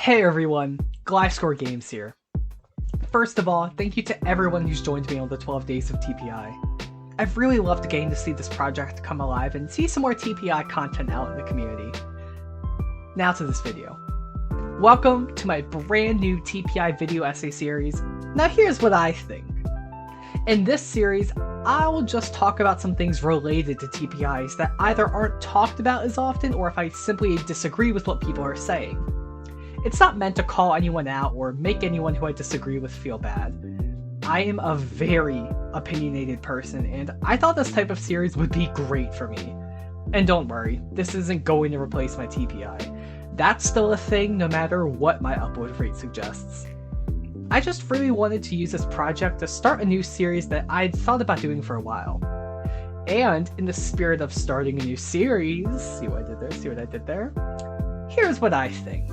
Hey everyone, Glyphscore Games here. First of all, thank you to everyone who's joined me on the 12 Days of TPI. I've really loved getting to see this project come alive and see some more TPI content out in the community. Now to this video. Welcome to my brand new TPI video essay series. Now here's what I think. In this series, I will just talk about some things related to TPIs that either aren't talked about as often or if I simply disagree with what people are saying. It's not meant to call anyone out or make anyone who I disagree with feel bad. I am a very opinionated person and I thought this type of series would be great for me. And don't worry, this isn't going to replace my TPI. That's still a thing no matter what my upload rate suggests. I just really wanted to use this project to start a new series that I'd thought about doing for a while. And in the spirit of starting a new series, see what I did there? Here's what I think.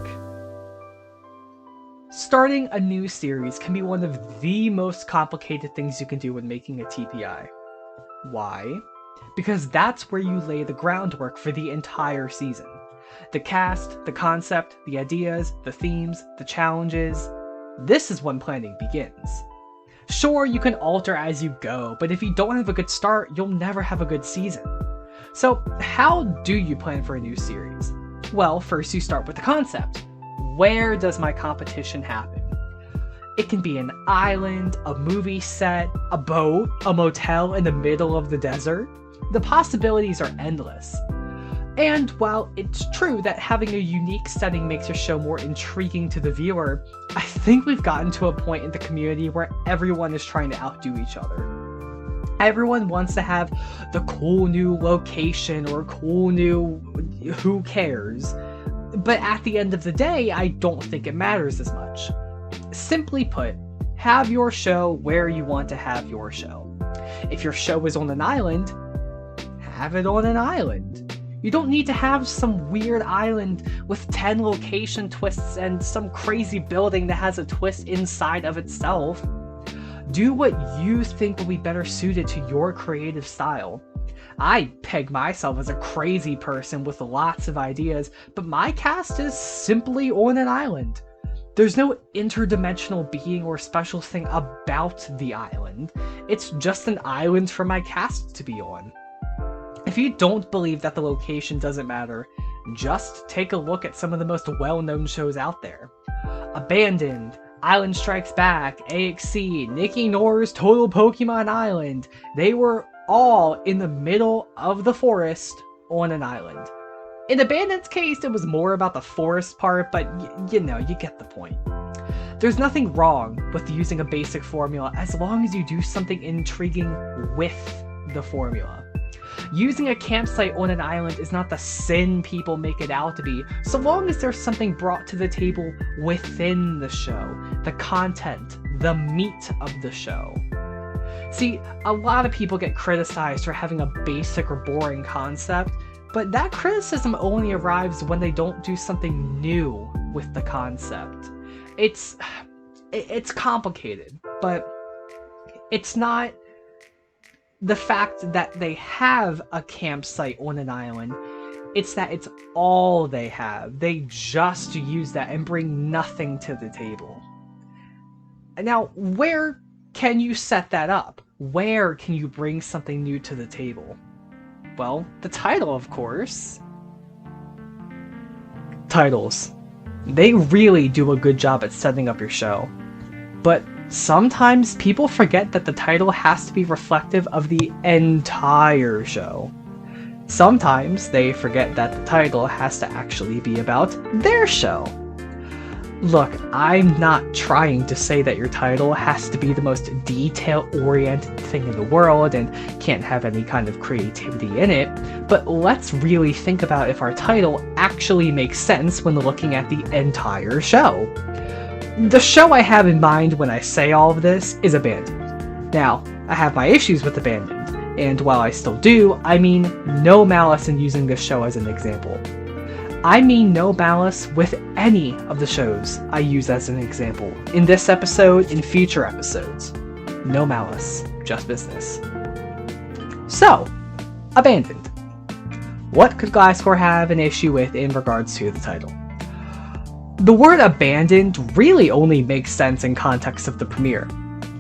Starting a new series can be one of the most complicated things you can do when making a TPI. Why? Because that's where you lay the groundwork for the entire season. The cast, the concept, the ideas, the themes, the challenges. This is when planning begins. Sure, you can alter as you go, but if you don't have a good start, you'll never have a good season. So how do you plan for a new series? Well, first you start with the concept. Where does my competition happen? It can be an island, a movie set, a boat, a motel in the middle of the desert. The possibilities are endless. And while it's true that having a unique setting makes your show more intriguing to the viewer, I think we've gotten to a point in the community where everyone is trying to outdo each other. Everyone wants to have the cool new location or cool new who cares. But at the end of the day, I don't think it matters as much. Simply put, have your show where you want to have your show. If your show is on an island, have it on an island. You don't need to have some weird island with 10 location twists and some crazy building that has a twist inside of itself. Do what you think will be better suited to your creative style. I peg myself as a crazy person with lots of ideas, but my cast is simply on an island. There's no interdimensional being or special thing about the island. It's just an island for my cast to be on. If you don't believe that the location doesn't matter, just take a look at some of the most well-known shows out there. Abandoned, Island Strikes Back, AXE, Nikki Nor's Total Pokemon Island. They were all in the middle of the forest on an island. In Abandoned's case, it was more about the forest part, but you know, you get the point. There's nothing wrong with using a basic formula as long as you do something intriguing with the formula. Using a campsite on an island is not the sin people make it out to be, so long as there's something brought to the table within the show, the content, the meat of the show. See, a lot of people get criticized for having a basic or boring concept, but that criticism only arrives when they don't do something new with the concept. It's complicated, but it's not the fact that they have a campsite on an island, it's that it's all they have. They just use that and bring nothing to the table. Now, where can you set that up? Where can you bring something new to the table? Well, the title, of course. Titles. They really do a good job at setting up your show. But sometimes people forget that the title has to be reflective of the entire show. Sometimes they forget that the title has to actually be about their show. Look, I'm not trying to say that your title has to be the most detail-oriented thing in the world and can't have any kind of creativity in it, but let's really think about if our title actually makes sense when looking at the entire show. The show I have in mind when I say all of this is Abandoned. Now, I have my issues with Abandoned, and while I still do, I mean no malice in using this show as an example. I mean no malice with any of the shows I use as an example, in this episode, in future episodes. No malice, just business. So, Abandoned. What could Glyphscore have an issue with in regards to the title? The word abandoned really only makes sense in context of the premiere.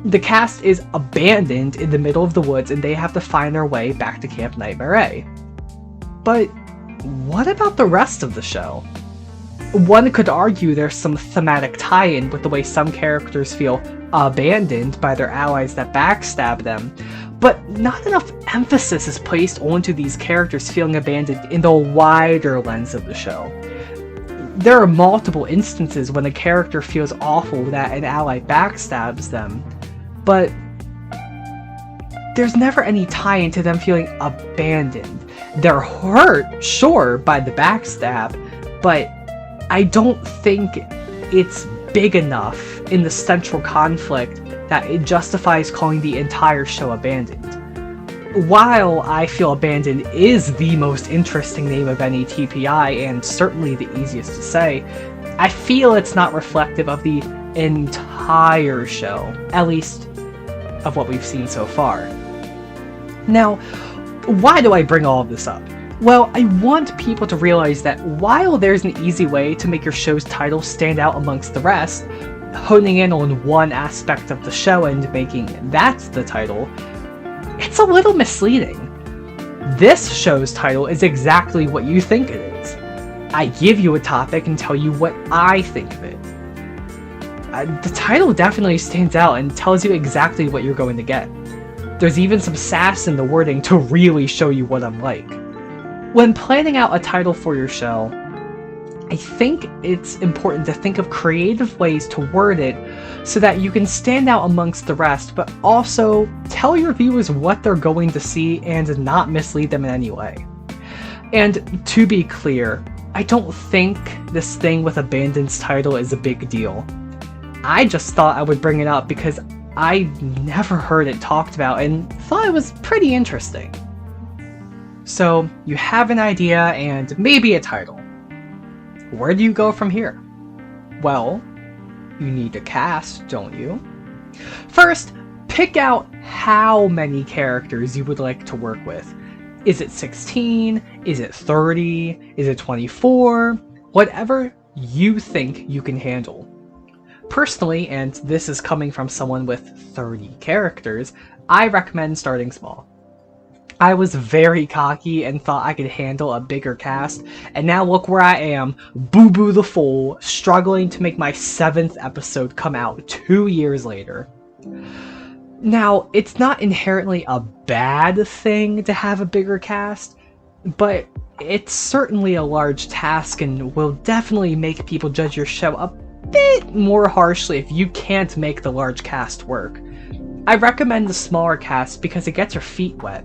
The cast is abandoned in the middle of the woods and they have to find their way back to Camp Nightmare A. But what about the rest of the show? One could argue there's some thematic tie-in with the way some characters feel abandoned by their allies that backstab them, but not enough emphasis is placed onto these characters feeling abandoned in the wider lens of the show. There are multiple instances when a character feels awful that an ally backstabs them, but there's never any tie into them feeling abandoned. They're hurt, sure, by the backstab, but I don't think it's big enough in the central conflict that it justifies calling the entire show abandoned. While I feel abandoned is the most interesting name of any TPI and certainly the easiest to say, I feel it's not reflective of the entire show, at least of what we've seen so far. Now, why do I bring all of this up? Well, I want people to realize that while there's an easy way to make your show's title stand out amongst the rest, honing in on one aspect of the show and making that the title, it's a little misleading. This show's title is exactly what you think it is. I give you a topic and tell you what I think of it. The title definitely stands out and tells you exactly what you're going to get. There's even some sass in the wording to really show you what I'm like. When planning out a title for your show, I think it's important to think of creative ways to word it so that you can stand out amongst the rest, but also tell your viewers what they're going to see and not mislead them in any way. And to be clear, I don't think this thing with Abandoned's title is a big deal. I just thought I would bring it up because I never heard it talked about and thought it was pretty interesting. So, you have an idea and maybe a title. Where do you go from here? Well, you need a cast, don't you? First, pick out how many characters you would like to work with. Is it 16? Is it 30? Is it 24? Whatever you think you can handle. Personally, and this is coming from someone with 30 characters, I recommend starting small. I was very cocky and thought I could handle a bigger cast, and now look where I am, Boo Boo the Fool, struggling to make my 7th episode come out 2 years later. Now, it's not inherently a bad thing to have a bigger cast, but it's certainly a large task and will definitely make people judge your show a bit more harshly if you can't make the large cast work. I recommend the smaller cast because it gets your feet wet.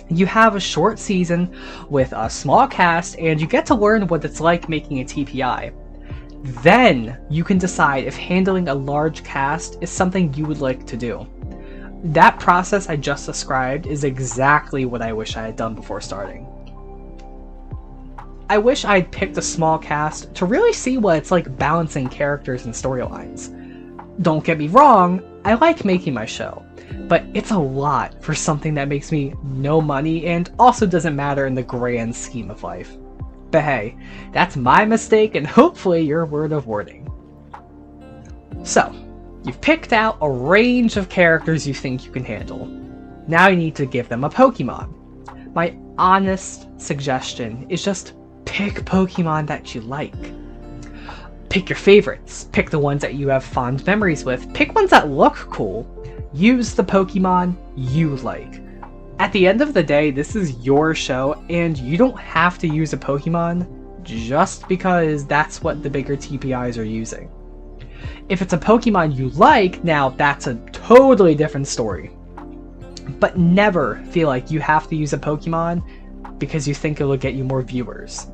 You have a short season with a small cast and you get to learn what it's like making a TPI. Then you can decide if handling a large cast is something you would like to do. That process I just described is exactly what I wish I had done before starting. I wish I had picked a small cast to really see what it's like balancing characters and storylines. Don't get me wrong, I like making my show, but it's a lot for something that makes me no money and also doesn't matter in the grand scheme of life. But hey, that's my mistake and hopefully your word of warning. So, you've picked out a range of characters you think you can handle. Now you need to give them a Pokemon. My honest suggestion is just pick Pokemon that you like. Pick your favorites, pick the ones that you have fond memories with, pick ones that look cool. Use the Pokemon you like. At the end of the day, this is your show, and you don't have to use a Pokemon just because that's what the bigger TPIs are using. If it's a Pokemon you like, now that's a totally different story. But never feel like you have to use a Pokemon because you think it'll get you more viewers.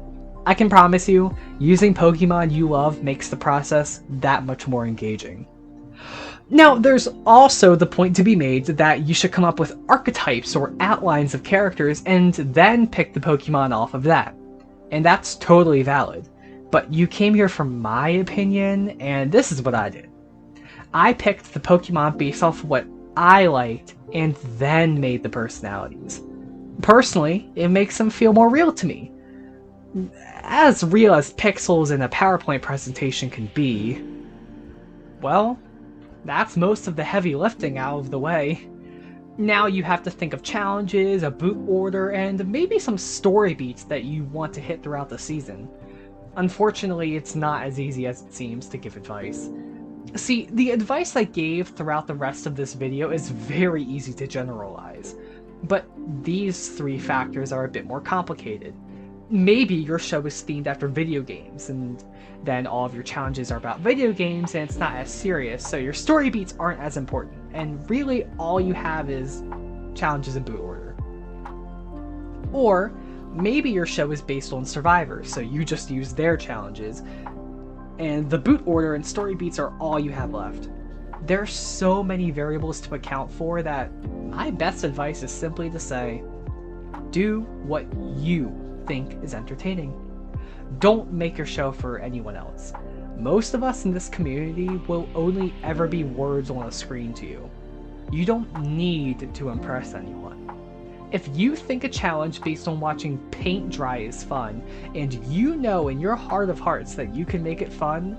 I can promise you, using Pokemon you love makes the process that much more engaging. Now, there's also the point to be made that you should come up with archetypes or outlines of characters and then pick the Pokemon off of that. And that's totally valid. But you came here for my opinion, and this is what I did. I picked the Pokemon based off what I liked and then made the personalities. Personally, it makes them feel more real to me. as real as pixels in a PowerPoint presentation can be, well, that's most of the heavy lifting out of the way. Now you have to think of challenges, a boot order, and maybe some story beats that you want to hit throughout the season. Unfortunately, it's not as easy as it seems to give advice. See, the advice I gave throughout the rest of this video is very easy to generalize, but these three factors are a bit more complicated. Maybe your show is themed after video games, and then all of your challenges are about video games and it's not as serious, so your story beats aren't as important, and really all you have is challenges in boot order. Or maybe your show is based on survivors, so you just use their challenges, and the boot order and story beats are all you have left. There are so many variables to account for that my best advice is simply to say, do what you think is entertaining. Don't make your show for anyone else. Most of us in this community will only ever be words on a screen to you. You don't need to impress anyone. If you think a challenge based on watching paint dry is fun, and you know in your heart of hearts that you can make it fun,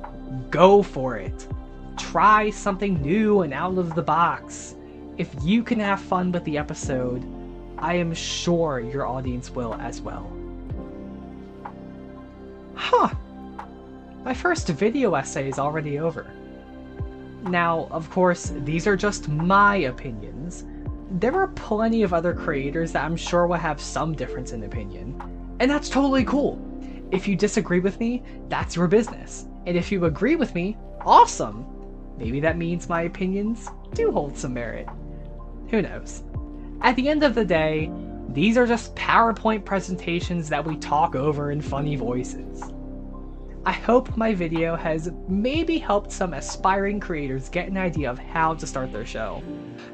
go for it. Try something new and out of the box. If you can have fun with the episode, I am sure your audience will as well. Huh. My first video essay is already over. Now, of course, these are just my opinions. There are plenty of other creators that I'm sure will have some difference in opinion, and that's totally cool. If you disagree with me, that's your business. And if you agree with me, awesome! Maybe that means my opinions do hold some merit. Who knows? At the end of the day, these are just PowerPoint presentations that we talk over in funny voices. I hope my video has maybe helped some aspiring creators get an idea of how to start their show.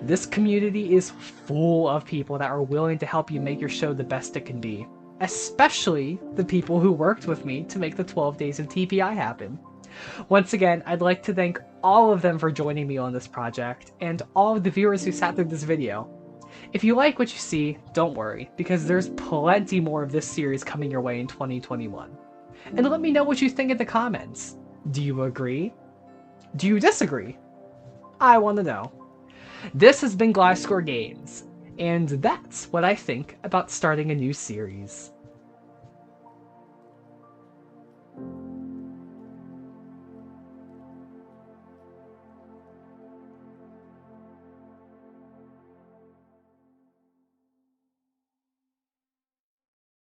This community is full of people that are willing to help you make your show the best it can be, especially the people who worked with me to make the 12 days of TPI happen. Once again, I'd like to thank all of them for joining me on this project, and all of the viewers who sat through this video. If you like what you see, don't worry, because there's plenty more of this series coming your way in 2021. And let me know what you think in the comments. Do you agree? Do you disagree? I want to know. This has been Gliscor Games, and that's what I think about starting a new series.